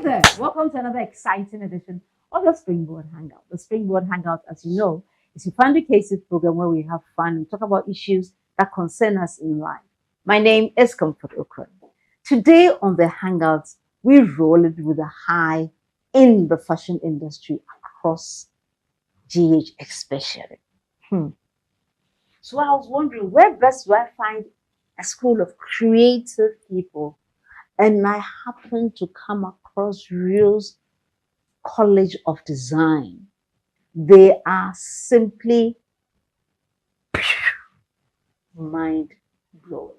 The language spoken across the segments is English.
there. Welcome to another exciting edition of the Springboard Hangout. The Springboard Hangout, as you know, is a family cases program where we have fun and talk about issues that concern us in life. My name is Comfort Okran. Today on the Hangouts, we roll it with a high in the fashion industry across GH especially. So I was wondering, where best do I find a school of creative people? And I happened to come across Riohs College of Design. They are simply mind-blowing.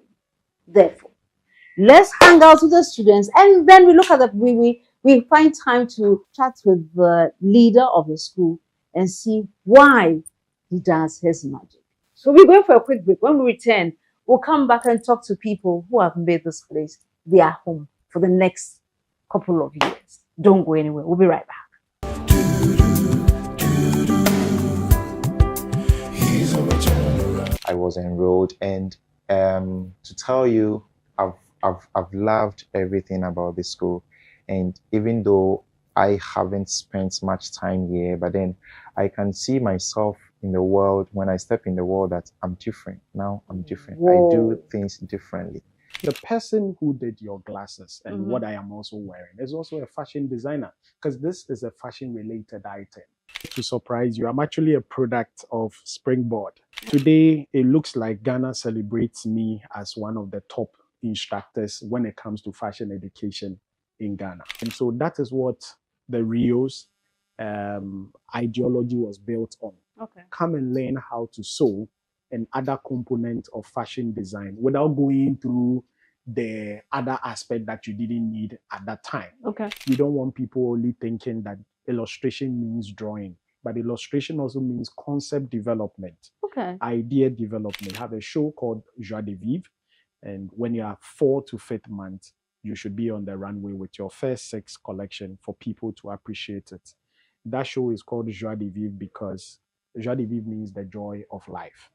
Therefore, let's hang out with the students, and then we look at we find time to chat with the leader of the school and see why he does his magic. So we're going for a quick break. When we return, we'll come back and talk to people who have made this place their home for the next couple of years. Don't go anywhere. We'll be right back. I was enrolled, and to tell you, I've loved everything about the school. And even though I haven't spent much time here, but then I can see myself in the world when I step in the world that I'm different. Now I'm different. Whoa. I do things differently. The person who did your glasses and what I am also wearing is also a fashion designer, because this is a fashion related item. To surprise you, I'm actually a product of Springboard. Today, it looks like Ghana celebrates me as one of the top instructors when it comes to fashion education in Ghana. And so that is what the Riohs ideology was built on. Okay. Come and learn how to sew and other components of fashion design without going through the other aspect that you didn't need at that time. Okay. We don't want people only thinking that illustration means drawing, but illustration also means concept development, Okay. idea development. I have a show called Joie de Vivre, and when you are 4 to 5th month, you should be on the runway with your first 6 collection for people to appreciate it. That show is called Joie de Vivre because Joie de Vivre means the joy of life.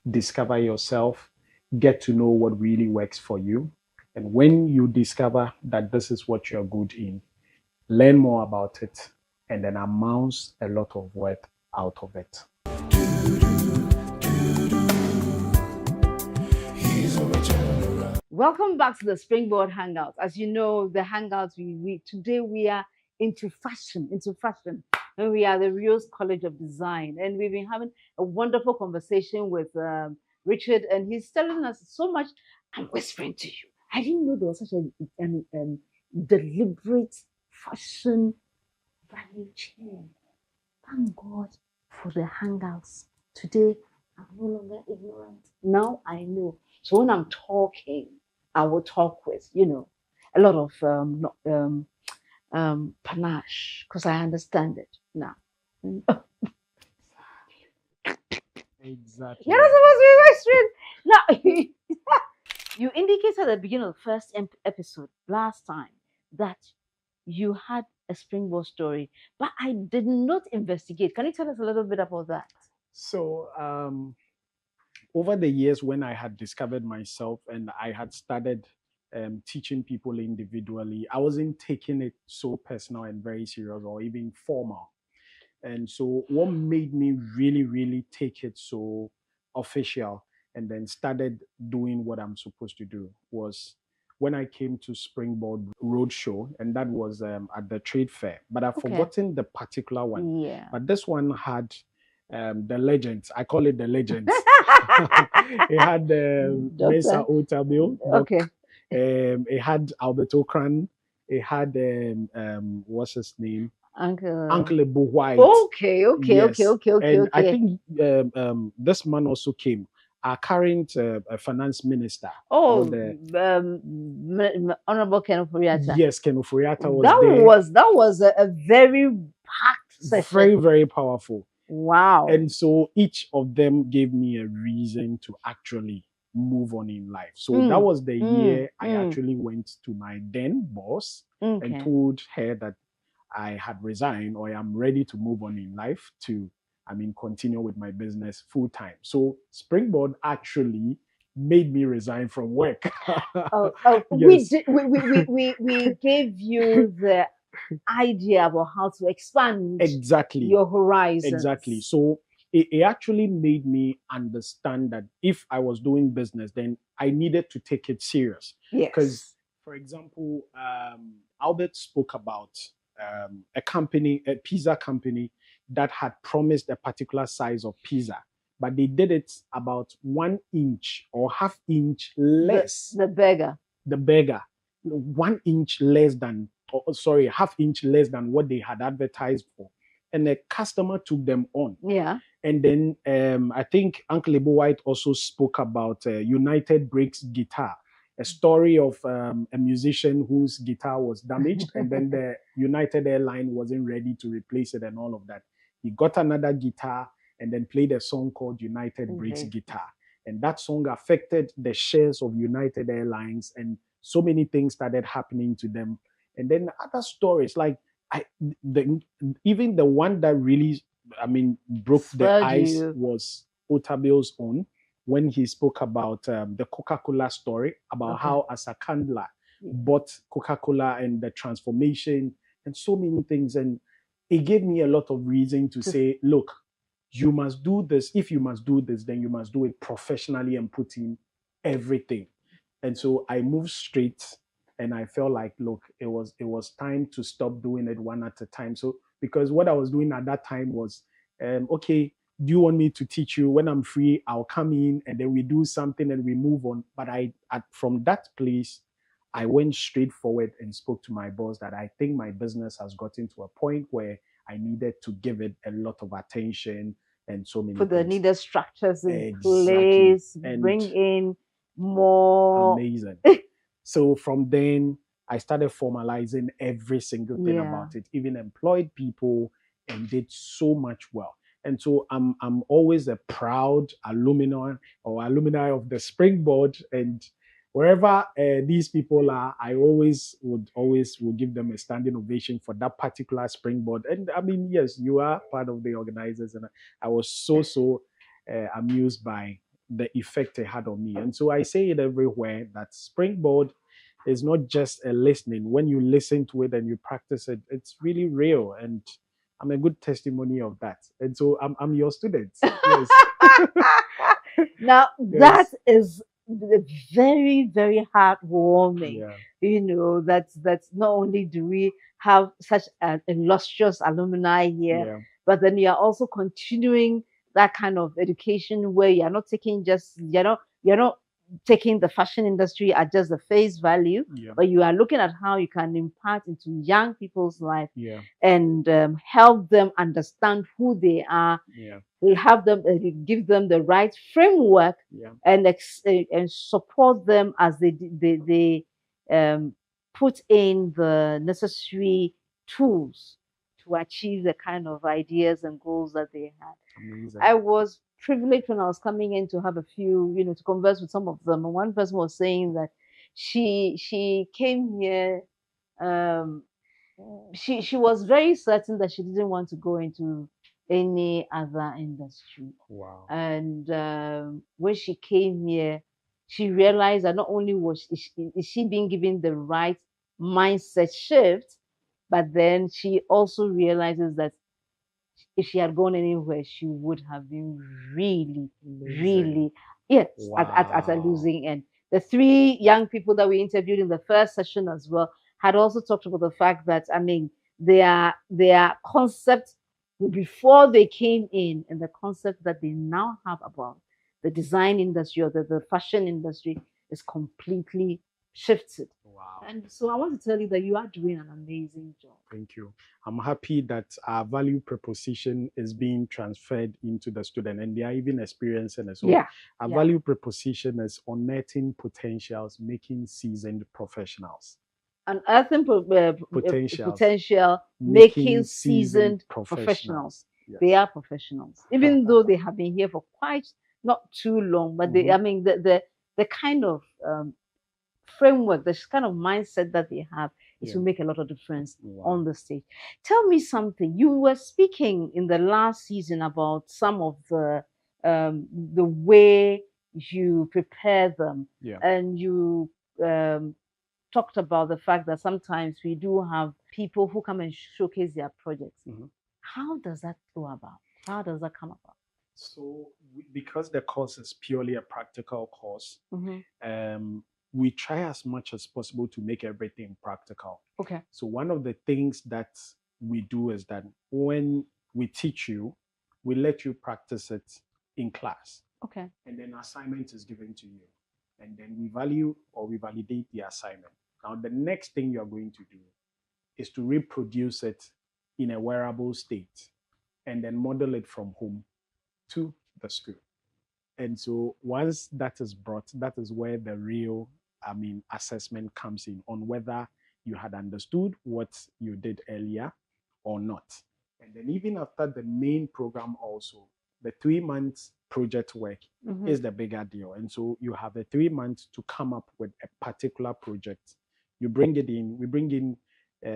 Discover yourself, get to know what really works for you. And when you discover that this is what you're good in, learn more about it and then amass a lot of work out of it. Welcome back to the Springboard Hangouts. As you know, the Hangouts, today we are into fashion, and we are the Riohs College of Design. And we've been having a wonderful conversation with Richard, and he's telling us so much. I'm whispering to you. I didn't know there was such a deliberate fashion value chain. Thank God for the Hangouts. Today, I'm no longer ignorant. Now I know. So when I'm talking, I will talk with, a lot of panache, because I understand it now. Exactly. You're not supposed to be whispering. Now, you indicated at the beginning of the first episode last time that you had a Springboard story, but I did not investigate. Can you tell us a little bit about that? So, over the years, when I had discovered myself and I had started teaching people individually, I wasn't taking it so personal and very serious or even formal. And so what made me really, really take it so official and then started doing what I'm supposed to do was when I came to Springboard Roadshow, and that was at the trade fair. But I've forgotten the particular one. Yeah. But this one had the legends. I call it the legends. It had Mesa Otabil. Okay. It had Albert Okran. It had what's his name? Uncle Ebo White. Okay. And I think this man also came. Our current finance minister. Oh, Honorable Ken Oforiatta. Yes, Ken Oforiatta was there. That was a very packed session. Very, very powerful. Wow. And so each of them gave me a reason to actually move on in life. So that was the year I actually went to my then boss and told her that I had resigned or I'm ready to move on in life to, continue with my business full time. So Springboard actually made me resign from work. Yes. We gave you the idea about how to expand Exactly. your horizons. Exactly. So it actually made me understand that if I was doing business, then I needed to take it serious. Because, Yes. for example, Albert spoke about a company, a pizza company that had promised a particular size of pizza, but they did it about 1 inch or half-inch less. The beggar. The beggar, 1 inch less than, or sorry, half-inch less than what they had advertised for. And the customer took them on. Yeah. And then I think Uncle Ebo White also spoke about United Breaks guitar, a story of a musician whose guitar was damaged, and then the United Airline wasn't ready to replace it and all of that. He got another guitar and then played a song called United Breaks guitar. And that song affected the shares of United Airlines, and so many things started happening to them. And then other stories like even the one that really, broke the ice was Otabil's own, when he spoke about the Coca-Cola story, about how Asa Candler bought Coca-Cola and the transformation and so many things. And it gave me a lot of reason to say, look, you must do this. If you must do this, then you must do it professionally and put in everything. And so I moved straight, and I felt like, look, it was time to stop doing it one at a time. So because what I was doing at that time was, okay, do you want me to teach you? When I'm free, I'll come in and then we do something and we move on. But from that place, I went straight forward and spoke to my boss that I think my business has gotten to a point where I needed to give it a lot of attention and so many put the things. needed structures in place, And bring in more. Amazing. So from then, I started formalizing every single thing about it, even employed people, and did so much well. And so I'm always a proud alumni of the Springboard, and wherever these people are, I always will give them a standing ovation for that particular Springboard. And I mean, yes, you are part of the organizers, and I was so amused by the effect it had on me. And so I say it everywhere that Springboard is not just a listening. When you listen to it and you practice it, it's really real. And I'm a good testimony of that. And so I'm your student. Yes. Now, that is very, very heartwarming. Yeah. You know, that's not only do we have such an illustrious alumni here, but then you are also continuing that kind of education where you're not taking just, you're not taking the fashion industry at just the face value, but you are looking at how you can impart into young people's life and help them understand who they are. Have them give them the right framework and support them as they put in the necessary tools to achieve the kind of ideas and goals that they had. Amazing. I was privileged when I was coming in to have a few, to converse with some of them. And one person was saying that she came here. She was very certain that she didn't want to go into any other industry. Wow. And when she came here, she realized that not only is she being given the right mindset shift, but then she also realizes that if she had gone anywhere, she would have been really, yes, at a losing end. The three young people that we interviewed in the first session as well had also talked about the fact that, I mean, their concept before they came in and the concept that they now have about the design industry or the fashion industry is completely shifted. Wow. And so I want to tell you that you are doing an amazing job. Thank you. I'm happy that our value proposition is being transferred into the student and they are even experiencing it. So our value proposition is unearthing potentials, making seasoned professionals. Unearthing potential, making seasoned professionals. Yes. They are professionals, even though they have been here for quite not too long. But they, I mean, the kind of framework, this kind of mindset that they have is to make a lot of difference on the stage. Tell me something. You were speaking in the last season about some of the way you prepare them, and you talked about the fact that sometimes we do have people who come and showcase their projects. How does that go about? How does that come about? So, because the course is purely a practical course, we try as much as possible to make everything practical. Okay. So, one of the things that we do is that when we teach you, we let you practice it in class. Okay. And then assignment is given to you. And then we value or we validate the assignment. Now, the next thing you're going to do is to reproduce it in a wearable state and then model it from home to the school. And so once that is brought, that is where the real, assessment comes in on whether you had understood what you did earlier or not. And then even after the main program also, the 3 months project work is the bigger deal. And so you have the 3 months to come up with a particular project. You bring it in, we bring in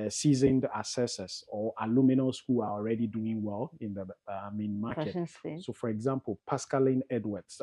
seasoned assessors or alumnus who are already doing well in the market. So, for example, Pascaline Edwards,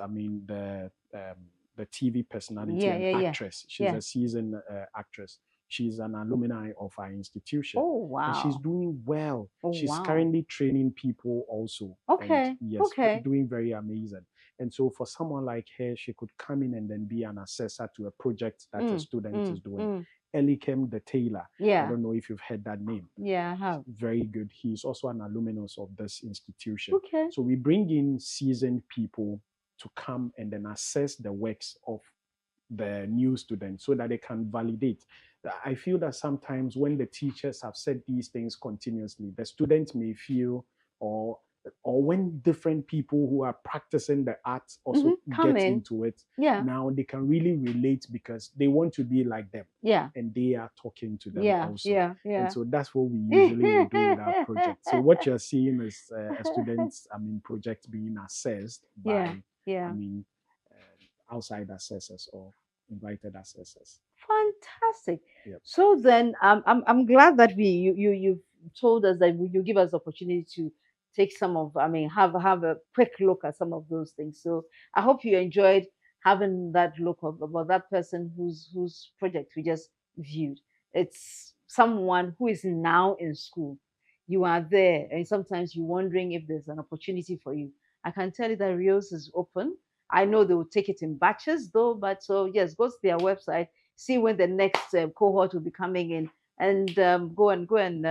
the TV personality and actress. She's a seasoned actress. She's an alumni of our institution. Oh, wow. And she's doing well. Oh, she's wow. currently training people also. Okay. And yes, doing very amazing. And so for someone like her, she could come in and then be an assessor to a project that a student is doing. Elikem the Taylor. Yeah. I don't know if you've heard that name. Yeah, I have. Very good. He's also an alumnus of this institution. Okay. So we bring in seasoned people to come and then assess the works of the new students so that they can validate. I feel that sometimes when the teachers have said these things continuously, the students may feel or when different people who are practicing the art also get into it, now they can really relate because they want to be like them. Yeah. And they are talking to them also. Yeah. And so that's what we usually do with our project. So what you're seeing is a student's project being assessed by outside assessors or invited assessors. Fantastic. Yep. So then I'm glad that you told us that you give us opportunity to take some of have a quick look at some of those things. So I hope you enjoyed having that look about that person whose project we just viewed. It's someone who is now in school. You are there, and sometimes you're wondering if there's an opportunity for you. I can tell you that Riohs is open. I know they will take it in batches though, but so yes, go to their website, see when the next cohort will be coming in, and go and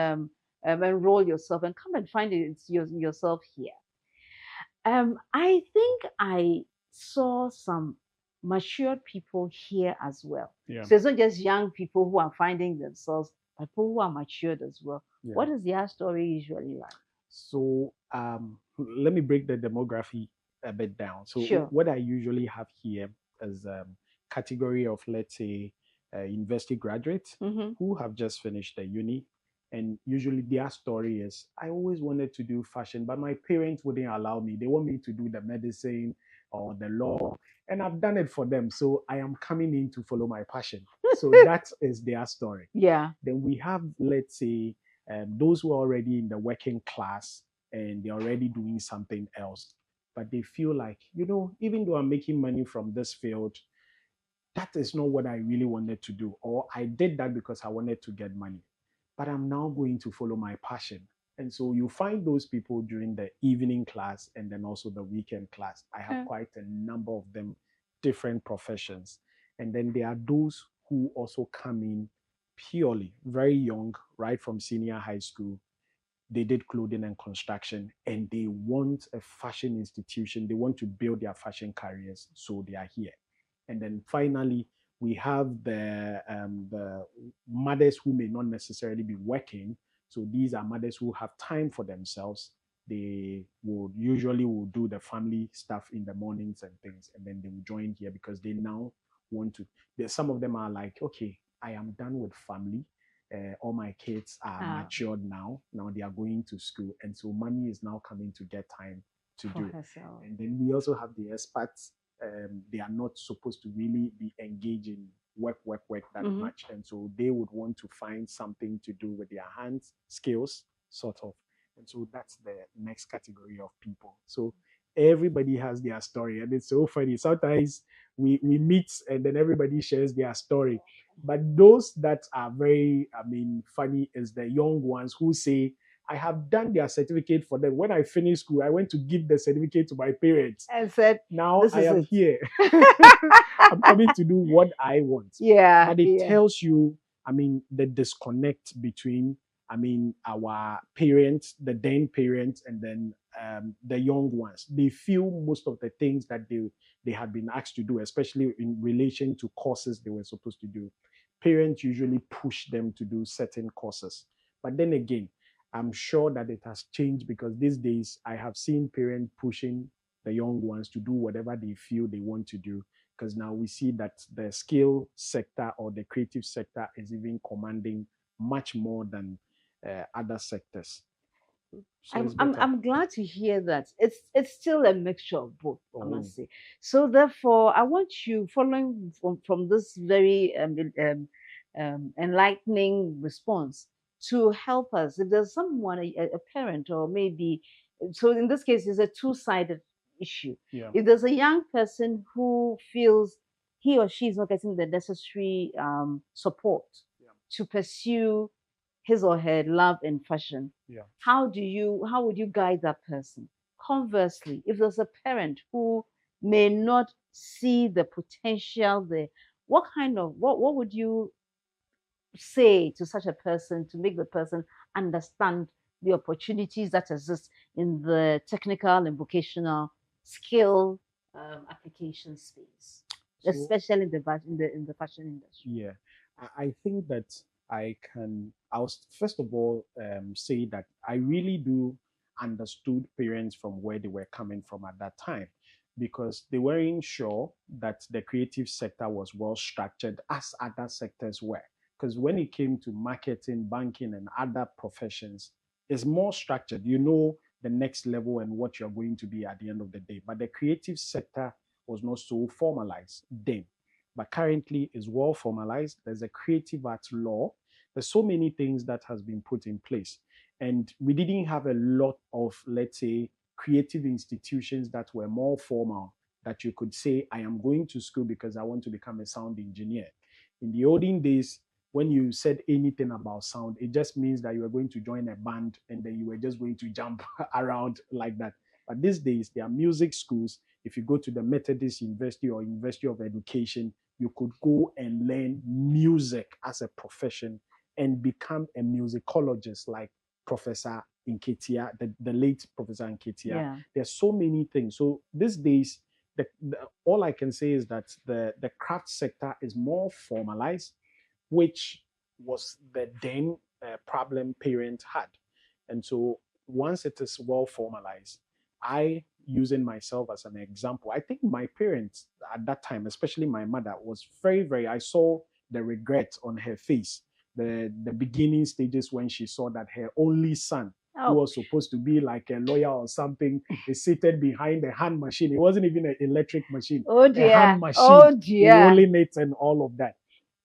enroll yourself and come and find yourself here. I think I saw some matured people here as well. Yeah. So it's not just young people who are finding themselves, but people who are matured as well. Yeah. What is their story usually like? So let me break the demography a bit down. So Sure. what I usually have here is category of, let's say, university graduates who have just finished the uni. And usually their story is, I always wanted to do fashion, but my parents wouldn't allow me. They want me to do the medicine or the law, and I've done it for them. So I am coming in to follow my passion. So that is their story. Yeah. Then we have, let's say, those who are already in the working class and they're already doing something else, but they feel like, even though I'm making money from this field, that is not what I really wanted to do. Or I did that because I wanted to get money, but I'm now going to follow my passion. And so you find those people during the evening class and then also the weekend class. I have quite a number of them, different professions. And then there are those who also come in purely very young, right from senior high school. They did clothing and construction and they want a fashion institution. They want to build their fashion careers. So they are here. And then finally, we have the mothers who may not necessarily be working. So these are mothers who have time for themselves. They will usually do the family stuff in the mornings and things, and then they will join here because they now want to. Some of them are like, okay, I am done with family. All my kids are matured now. Now they are going to school, and so mommy is now coming to get time to do. And then we also have the expats. They are not supposed to really be engaging work that much. And so they would want to find something to do with their hands, skills, sort of. And so that's the next category of people. So everybody has their story. And it's so funny. Sometimes we meet and then everybody shares their story. But those that are very, funny is the young ones who say, I have done their certificate for them. When I finished school, I went to give the certificate to my parents. And said, Now this I is am it. here. I'm coming to do what I want. Yeah. But it yeah. tells you, the disconnect between, our parents, the then parents, and then the young ones. They feel most of the things that they had been asked to do, especially in relation to courses they were supposed to do. Parents usually push them to do certain courses. But then again, I'm sure that it has changed because these days I have seen parents pushing the young ones to do whatever they feel they want to do, because now we see that the skill sector or the creative sector is even commanding much more than other sectors. So it's better. I'm glad to hear that. It's still a mixture of both, I Oh, must say. So therefore, I want you, following from this very enlightening response, to help us. If there's someone, a parent, or maybe, so in this case, it's a two-sided issue. yeah. If there's a young person who feels he or she is not getting the necessary support Yeah. to pursue his or her love in fashion, Yeah. how would you guide that person? Conversely, if there's a parent who may not see the potential there, what would you say to such a person to make the person understand the opportunities that exist in the technical and vocational skill application space, So, especially in the fashion industry? yeah, I think that I'll first of all say that I really do understood parents from where they were coming from at that time, because they weren't sure that the creative sector was well structured as other sectors were. Because when it came to marketing, banking, and other professions, it's more structured. You know the next level and what you're going to be at the end of the day. But the creative sector was not so formalized then, but currently is well formalized. There's a creative arts law. There's so many things that has been put in place. And we didn't have a lot of, let's say, creative institutions that were more formal, that you could say, I am going to school because I want to become a sound engineer. In the olden days, when you said anything about sound, it just means that you were going to join a band and then you were just going to jump around like that. But these days, there are music schools. If you go to the Methodist University or University of Education, you could go and learn music as a profession and become a musicologist like Professor Nketia, the late Professor Nketia. Yeah. There's so many things. So these days, all I can say is that the craft sector is more formalized, which was the then problem parent had. And so once it is well formalized, I, using myself as an example, I think my parents at that time, especially my mother, was very, very, I saw the regret on her face, the beginning stages when she saw that her only son, who was supposed to be like a lawyer or something, is seated behind a hand machine. It wasn't even an electric machine. Oh dear. A hand machine, Oh dear. rolling it and all of that.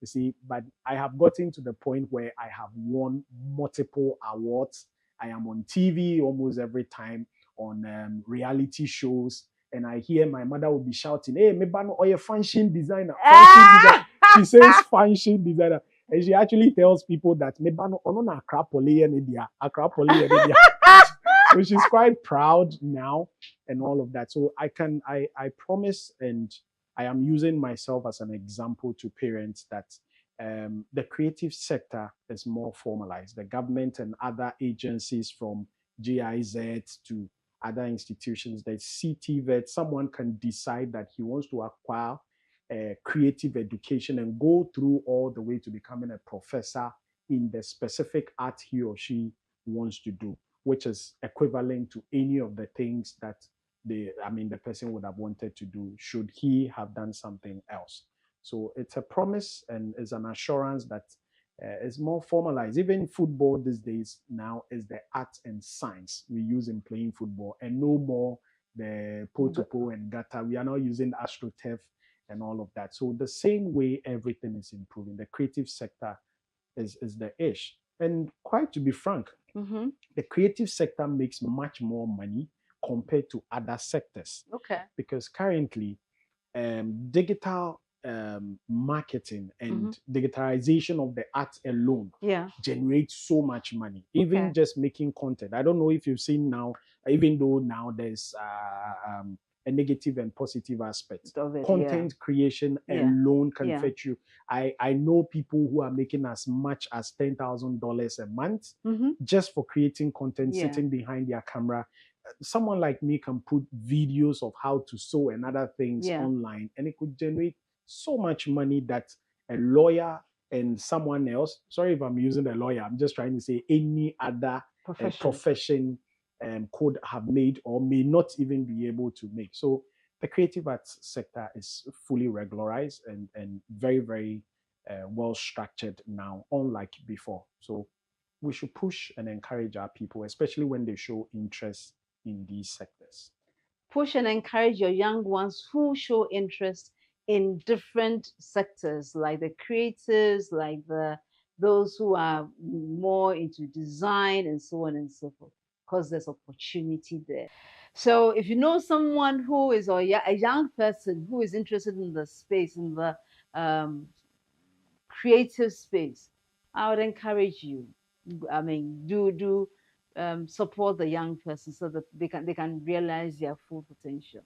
You see, but I have gotten to the point where I have won multiple awards. I am on TV almost every time, on reality shows, and I hear my mother will be shouting, "Hey, Mebano, or a function designer, function designer." She says function designer, and she actually tells people that Mebano, ono na akrapole media, akrapole media. So she's quite proud now and all of that. So I promise, and I am using myself as an example to parents that the creative sector is more formalized. The government and other agencies, from GIZ to other institutions, that CTVET, someone can decide that he wants to acquire creative education and go through all the way to becoming a professor in the specific art he or she wants to do, which is equivalent to any of the things that the person would have wanted to do should he have done something else. So it's a promise and it's an assurance that is more formalized. Even football these days now is the art and science we use in playing football, and no more the pole to pole and gutter. We are now using AstroTurf and all of that. So the same way everything is improving, the creative sector is the ish. And quite to be frank, the creative sector makes much more money compared to other sectors. Okay. Because currently, digital marketing and digitalization of the art alone generates so much money. Even just making content. I don't know if you've seen now, even though now there's a negative and positive aspect. Content creation alone can fetch you. I know people who are making as much as $10,000 a month just for creating content, sitting behind their camera. Someone like me can put videos of how to sew and other things online, and it could generate so much money that a lawyer and someone else, sorry if I'm using a lawyer, I'm just trying to say any other profession could have made or may not even be able to make. So the creative arts sector is fully regularized and very, very well structured now, unlike before. So we should push and encourage our people, especially when they show interest in these sectors. Push and encourage your young ones who show interest in different sectors, like the creatives, like those who are more into design and so on and so forth, because there's opportunity there. So if you know someone who is, or a young person who is interested in the space, in the creative space, I would encourage you. I mean, do support the young person so that they can realize their full potential.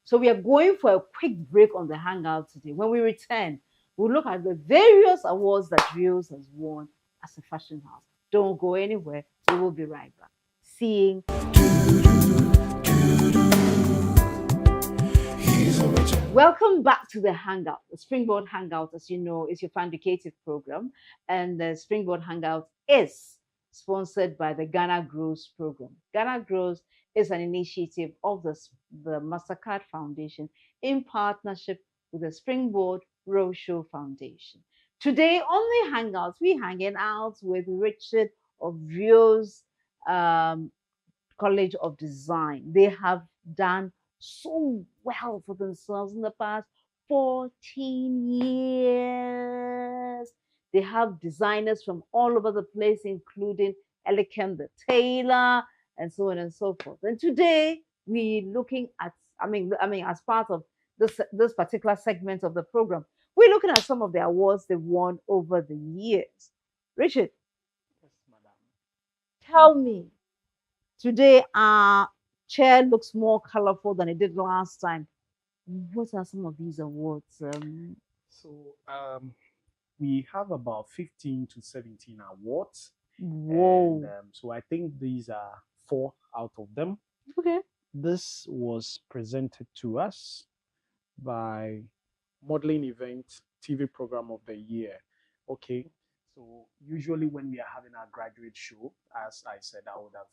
So we are going for a quick break on the Hangout today. When we return, we'll look at the various awards that Riohs has won as a fashion house. Don't go anywhere. We will be right back. Seeing. Welcome back to the Hangout. The Springboard Hangout, as you know, is your fan-educative program. And the Springboard Hangout is sponsored by the Ghana Grows program. Ghana Grows is an initiative of the MasterCard Foundation in partnership with the Springboard Roadshow Foundation. Today on the Hangouts, we're hanging out with Richard of Riohs College of Design. They have done so well for themselves in the past 14 years. They have designers from all over the place, including Elegant the Tailor, and so on and so forth. And today we're looking at, as part of this particular segment of the program, we're looking at some of the awards they won over the years. Richard, yes, madam. Tell me, today our chair looks more colorful than it did last time. What are some of these awards? We have about 15 to 17 awards. Whoa. And, so I think these are 4 out of them. Okay. This was presented to us by Modeling Event TV Program of the Year. Okay. So usually when we are having our graduate show, as I said, I would have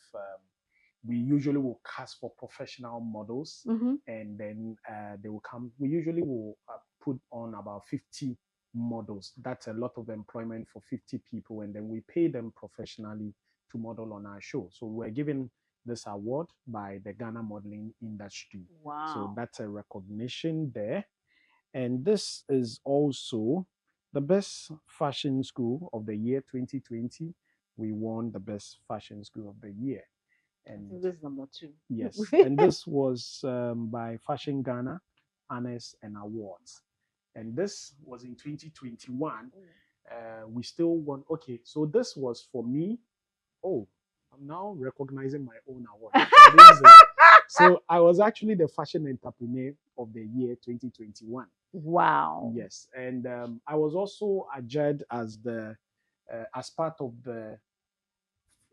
we usually will cast for professional models, and then they will come. We usually will put on about 50 models. That's a lot of employment for 50 people, and then we pay them professionally to model on our show. So we're given this award by the Ghana modeling industry. Wow. So that's a recognition there. And this is also the best fashion school of the year 2020. We won the best fashion school of the year. And this is number 2. Yes. And this was by Fashion Ghana, Honors and Awards. And this was in 2021. We still won. Okay, so this was for me. Oh, I'm now recognizing my own award. So I was actually the fashion entrepreneur of the year 2021. Wow. Yes. And I was also adjudged as as part of the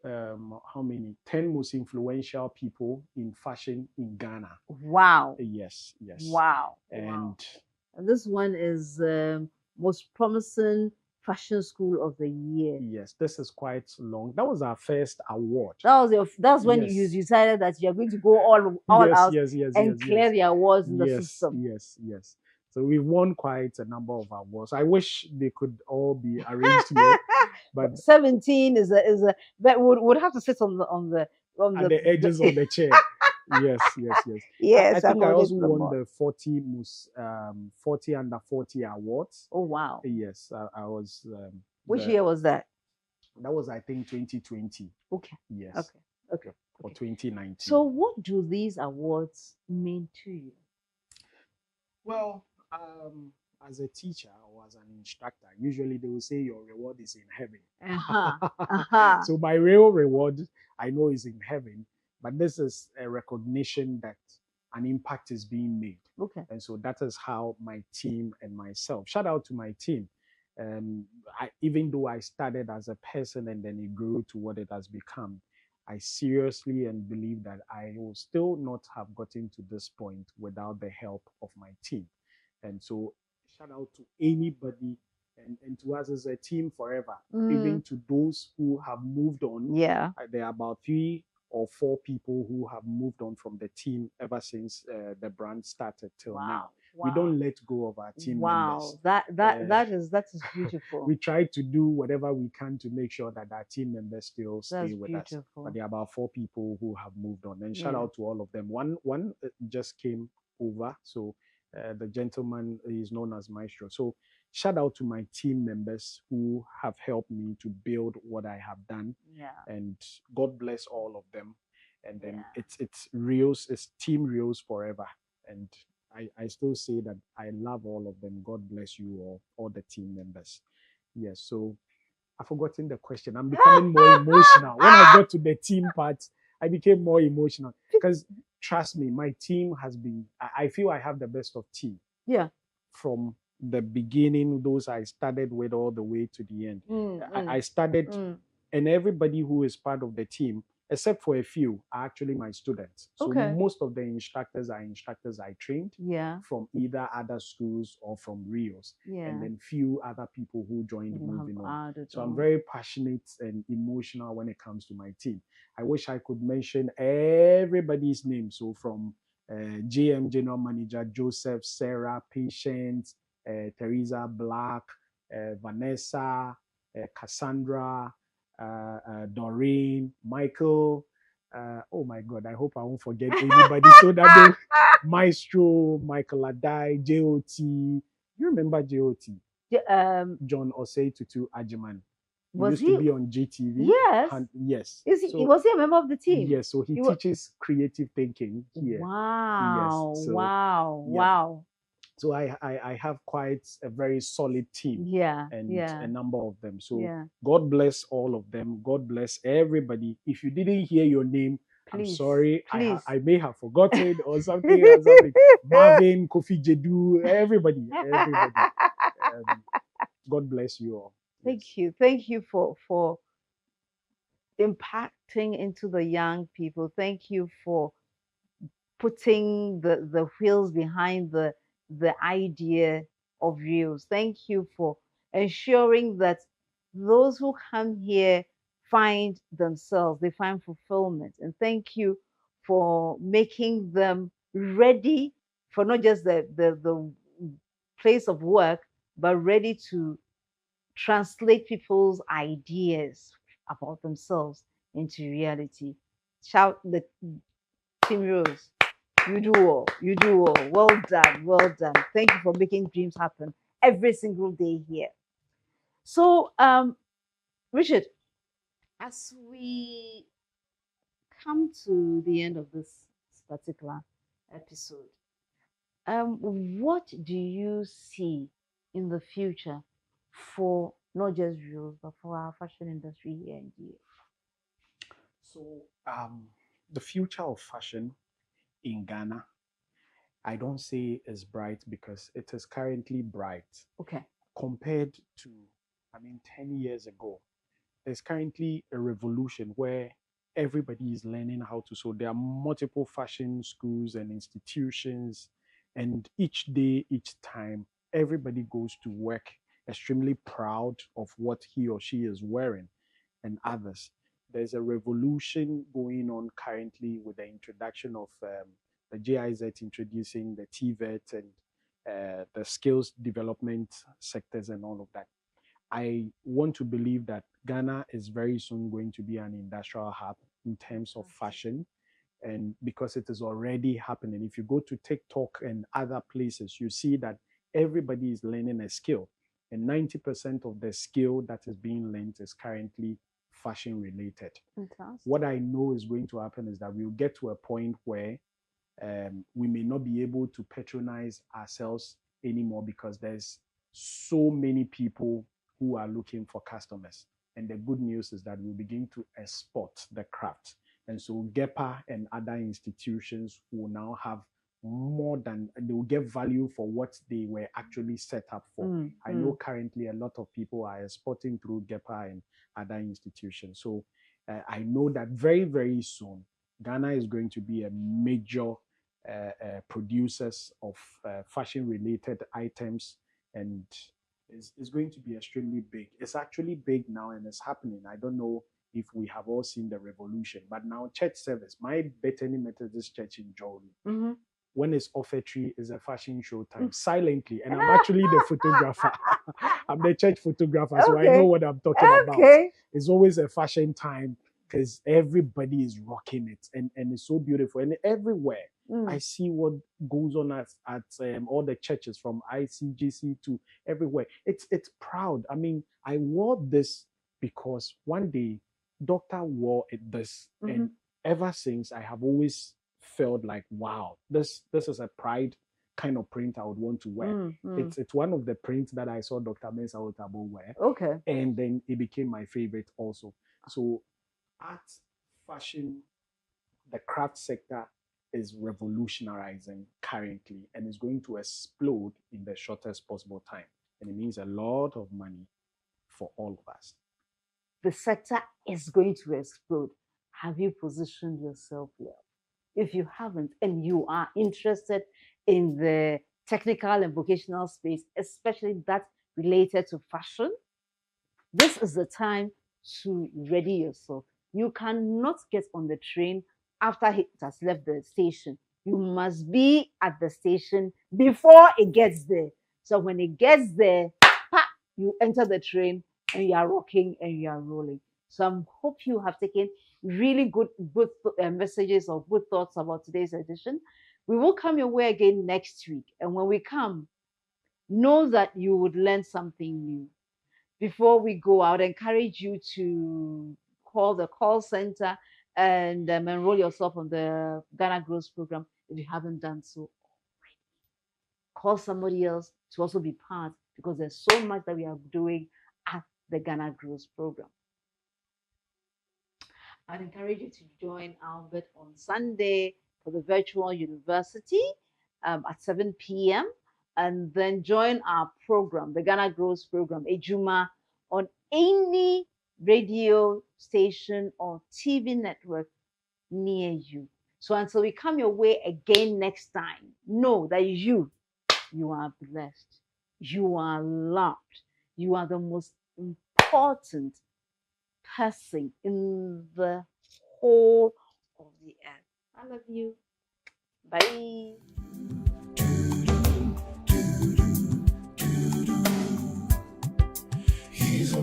10 most influential people in fashion in Ghana. Wow. Yes. Wow. And this one is most promising fashion school of the year. Yes, this is quite long. That was our first award. That's when you decided that you're going to go all out and clear the awards in the system. Yes. So we've won quite a number of awards. I wish they could all be arranged here, but 17 is a that would have to sit on the edges of the chair. Yes. Yes, I think I also won the 40 most 40 under 40 awards. Oh wow. Yes, I was. Which year was that? That was, I think, 2020. Okay. Yes. Okay. Or 2019. So what do these awards mean to you? Well, As a teacher or as an instructor, usually they will say your reward is in heaven. So my real reward, I know, is in heaven, but this is a recognition that an impact is being made. Okay. And so that is how my team and myself, shout out to my team. Even though I started as a person and then it grew to what it has become, I seriously and believe that I will still not have gotten to this point without the help of my team. And so, shout out to anybody and to us as a team forever, even to those who have moved on. Yeah. There are about 3 or 4 people who have moved on from the team ever since the brand started till now. We don't let go of our team members. That is beautiful. We try to do whatever we can to make sure that our team members still stay with us. But there are about 4 people who have moved on. And shout out to all of them. One just came over. So the gentleman is known as Maestro. So shout out to my team members who have helped me to build what I have done. Yeah. And God bless all of them. And then it's Riohs, it's Team Riohs forever. And I still say that I love all of them. God bless you all the team members. Yes, so I've forgotten the question. I'm becoming more emotional. When I got to the team part, I became more emotional because trust me, my team has been, I feel I have the best of team. Yeah. From the beginning, those I started with all the way to the end. I started, and everybody who is part of the team, except for a few, are actually my students. So most of the instructors are instructors I trained from either other schools or from Riohs. And then few other people who joined moving on. So I'm very passionate and emotional when it comes to my team. I wish I could mention everybody's name. So from GM General Manager Joseph, Sarah, Patience, Teresa Black, Vanessa, Cassandra, Doreen, Michael. Oh my God, I hope I won't forget anybody. So that Maestro, Michael Adai, JOT. You remember JOT? John Osei Tutu Ajiman. He used to be on GTV. Yes. Yes. Was he a member of the team? Yes. So he teaches creative thinking here. Wow. Yes. So, wow. So I have quite a very solid team. And a number of them. So God bless all of them. God bless everybody. If you didn't hear your name, please, I'm sorry. I may have forgotten or something. Marvin, Kofi Jedu, everybody. God bless you all. Thank you. Thank you for impacting into the young people. Thank you for putting the wheels behind the idea of Riohs. Thank you for ensuring that those who come here find themselves, they find fulfillment. And thank you for making them ready for not just the place of work, but ready to translate people's ideas about themselves into reality. Shout the Team Riohs. You do all. You do all. Well done. Well done. Thank you for making dreams happen every single day here. So, Richard, as we come to the end of this particular episode, what do you see in the future for not just Riohs, but for our fashion industry here in GA? So, the future of fashion in Ghana, I don't say is bright because it is currently bright. Okay. Compared to, 10 years ago, there's currently a revolution where everybody is learning how to sew. There are multiple fashion schools and institutions, and each day, each time, everybody goes to work extremely proud of what he or she is wearing and others. There's a revolution going on currently with the introduction of the GIZ introducing the TVET and the skills development sectors and all of that. I want to believe that Ghana is very soon going to be an industrial hub in terms of fashion. And because it is already happening, if you go to TikTok and other places, you see that everybody is learning a skill. And 90% of the skill that is being learned is currently fashion related. Fantastic. What I know is going to happen is that we'll get to a point where we may not be able to patronize ourselves anymore because there's so many people who are looking for customers. And the good news is that we begin to export the craft. And so GEPA and other institutions will now have more than, they will get value for what they were actually set up for. I know currently a lot of people are exporting through GEPA and other institutions. So I know that very, very soon, Ghana is going to be a major producers of fashion-related items, and is going to be extremely big. It's actually big now and it's happening. I don't know if we have all seen the revolution, but now church service, my Bethany Methodist Church in Joli, when it's offertory, is a fashion show time, silently. And I'm actually the photographer. I'm the church photographer, so I know what I'm talking about. It's always a fashion time because everybody is rocking it, and it's so beautiful. And everywhere, I see what goes on at all the churches, from ICGC to everywhere. It's proud. I mean, I wore this because one day, Doctor wore this, and ever since, I have always felt like, wow, this is a pride kind of print I would want to wear. It's one of the prints that I saw Dr. Mensa Otabo wear. And then it became my favorite also. So art, fashion, the craft sector is revolutionizing currently and is going to explode in the shortest possible time. And it means a lot of money for all of us. The sector is going to explode. Have you positioned yourself well? If you haven't, and you are interested in the technical and vocational space, especially that related to fashion, this is the time to ready yourself. You cannot get on the train after it has left the station. You must be at the station before it gets there. So when it gets there, you enter the train and you are rocking and you are rolling. So I hope you have taken really good messages or good thoughts about today's edition. We will come your way again next week. And when we come, know that you would learn something new. Before we go, I would encourage you to call the call center and enroll yourself on the Ghana Growth Program if you haven't done so already. Call somebody else to also be part, because there's so much that we are doing at the Ghana Growth Program. I'd encourage you to join Albert on Sunday for the virtual university at 7 p.m. and then join our program, the Ghana Growth Program, Ejuma, on any radio station or TV network near you. So until we come your way again next time, know that you are blessed, you are loved, you are the most important person in the whole of the earth. I love you. Bye. He's a